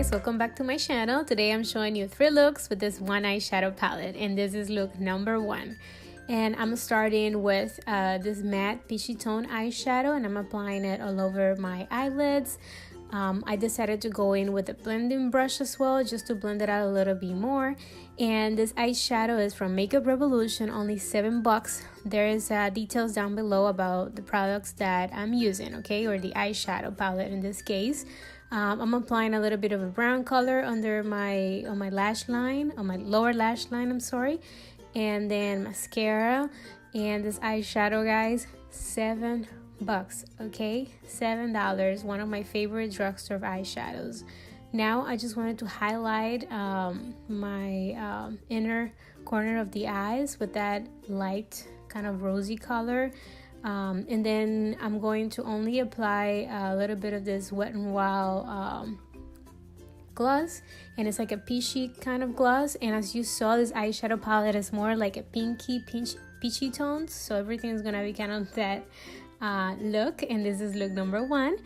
guys, welcome back to my channel. Today I'm showing you 3 looks with this one eyeshadow palette, and this is look number 1. And I'm starting with this matte peachy tone eyeshadow, and I'm applying it all over my eyelids. I decided to go in with a blending brush as well, just to blend it out a little bit more. And this eyeshadow is from Makeup Revolution, only $7. There is details down below about the products that I'm using, okay, or the eyeshadow palette in this case. I'm applying a little bit of a brown color under my lash line, on my lower lash line, I'm sorry, and then mascara. And this eyeshadow, guys, $7, okay, $7. One of my favorite drugstore eyeshadows. Now I just wanted to highlight my inner corner of the eyes with that light kind of rosy color. And then I'm going to only apply a little bit of this Wet n Wild gloss, and it's like a peachy kind of gloss. And as you saw, this eyeshadow palette is more like a peachy tones, so everything is gonna be kind of that look. And this is look number 1.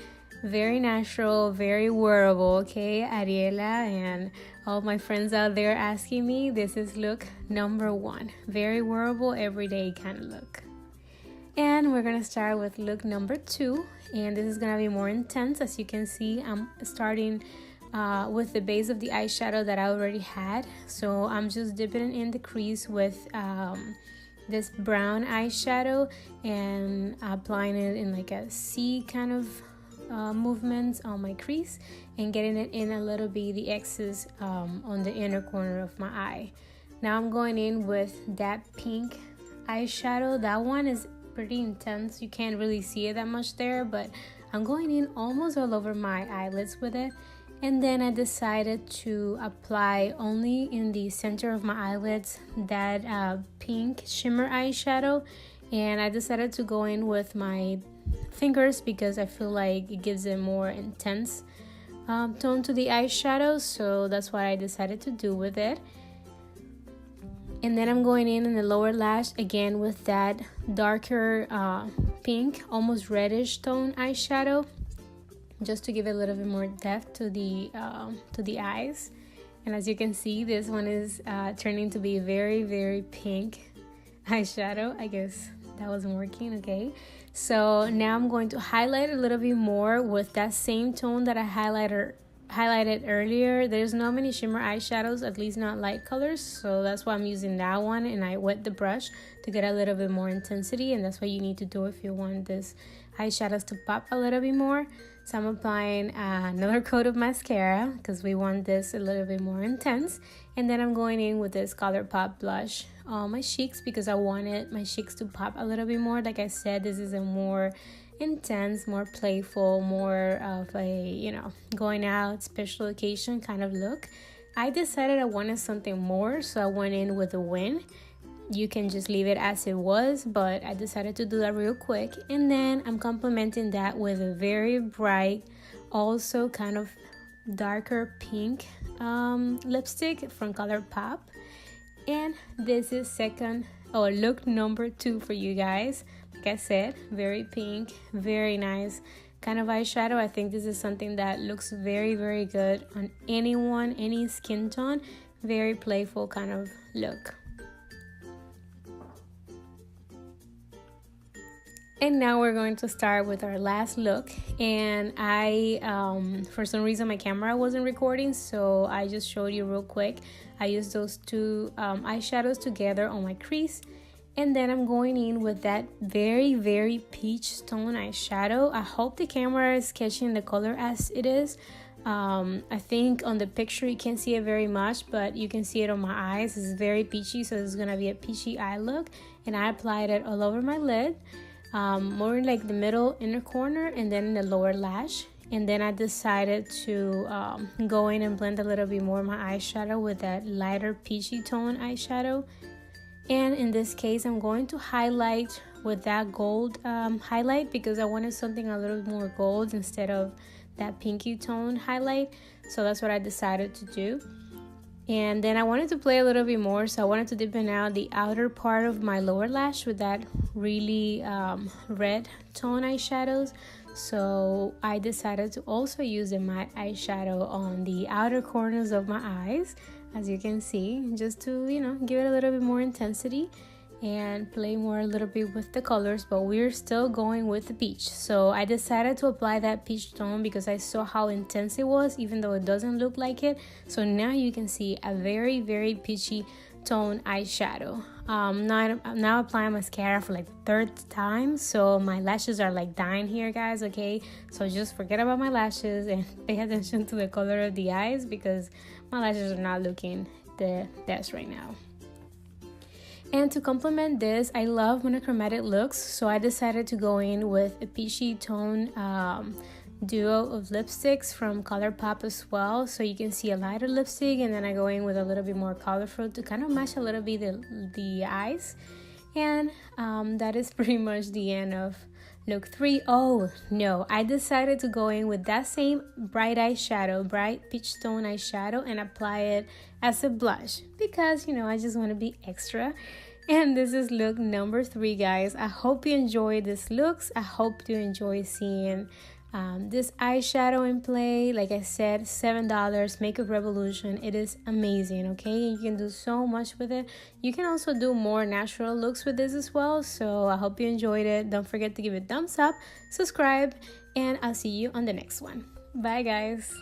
Very natural, very wearable, okay, Ariela and all my friends out there asking me, this is look number 1. Very wearable, everyday kind of look. And we're gonna start with look number 2, and this is gonna be more intense. As you can see, I'm starting with the base of the eyeshadow that I already had, so I'm just dipping it in the crease with this brown eyeshadow and applying it in like a C kind of movements on my crease, and getting it in a little bit the excess on the inner corner of my eye. Now I'm going in with that pink eyeshadow. That one is pretty intense, you can't really see it that much there, but I'm going in almost all over my eyelids with it. And then I decided to apply only in the center of my eyelids that pink shimmer eyeshadow, and I decided to go in with my fingers because I feel like it gives a more intense tone to the eyeshadow, so that's what I decided to do with it. And then I'm going in the lower lash again with that darker pink, almost reddish tone eyeshadow, just to give it a little bit more depth to the eyes. And as you can see, this one is turning to be very, very pink eyeshadow. I guess that wasn't working, okay. So now I'm going to highlight a little bit more with that same tone that I highlighted earlier. There's not many shimmer eyeshadows, at least not light colors, so that's why I'm using that one, and I wet the brush to get a little bit more intensity, and that's what you need to do if you want this eyeshadows to pop a little bit more. So I'm applying another coat of mascara because we want this a little bit more intense, and then I'm going in with this ColourPop blush on my cheeks because I wanted my cheeks to pop a little bit more. Like I said, this is a more intense, more playful, more of a, you know, going out special occasion kind of look. I decided I wanted something more, so I went in with a win. You can just leave it as it was, but I decided to do that real quick. And then I'm complementing that with a very bright, also kind of darker pink lipstick from ColourPop. And this is look number 2 for you guys. Like I said, very pink, very nice kind of eyeshadow. I think this is something that looks very, very good on anyone, any skin tone. Very playful kind of look. And now we're going to start with our last look, and I for some reason my camera wasn't recording, so I just showed you real quick. I used those 2 eyeshadows together on my crease, and then I'm going in with that very, very peach tone eyeshadow. I hope the camera is catching the color as it is. I think on the picture you can't see it very much, but you can see it on my eyes. It's very peachy, so it's gonna be a peachy eye look, and I applied it all over my lid. More in like the middle inner corner, and then in the lower lash. And then I decided to go in and blend a little bit more my eyeshadow with that lighter peachy tone eyeshadow. And in this case, I'm going to highlight with that gold highlight because I wanted something a little more gold instead of that pinky tone highlight. So that's what I decided to do. And then I wanted to play a little bit more, so I wanted to deepen out the outer part of my lower lash with that really red tone eyeshadows. So I decided to also use a matte eyeshadow on the outer corners of my eyes, as you can see, just to, give it a little bit more intensity and play more a little bit with the colors. But we're still going with the peach, so I decided to apply that peach tone because I saw how intense it was, even though it doesn't look like it. So now you can see a very, very peachy tone eyeshadow. Now applying mascara for like the third time, so my lashes are like dying here, guys. Okay, so just forget about my lashes and pay attention to the color of the eyes, because my lashes are not looking the best right now. And to complement this, I love monochromatic looks, so I decided to go in with a peachy tone duo of lipsticks from ColourPop as well. So you can see a lighter lipstick, and then I go in with a little bit more colorful to kind of match a little bit the eyes. And that is pretty much the end of look 3. Oh no, I decided to go in with that same bright peach tone eyeshadow and apply it as a blush, because I just want to be extra. And this is look number 3, guys. I hope you enjoy these looks. I hope you enjoy seeing this eyeshadow in play. Like I said, $7 Makeup Revolution. It is amazing. Okay, you can do so much with it. You can also do more natural looks with this as well. So I hope you enjoyed it. Don't forget to give it a thumbs up, subscribe, and I'll see you on the next one. Bye, guys.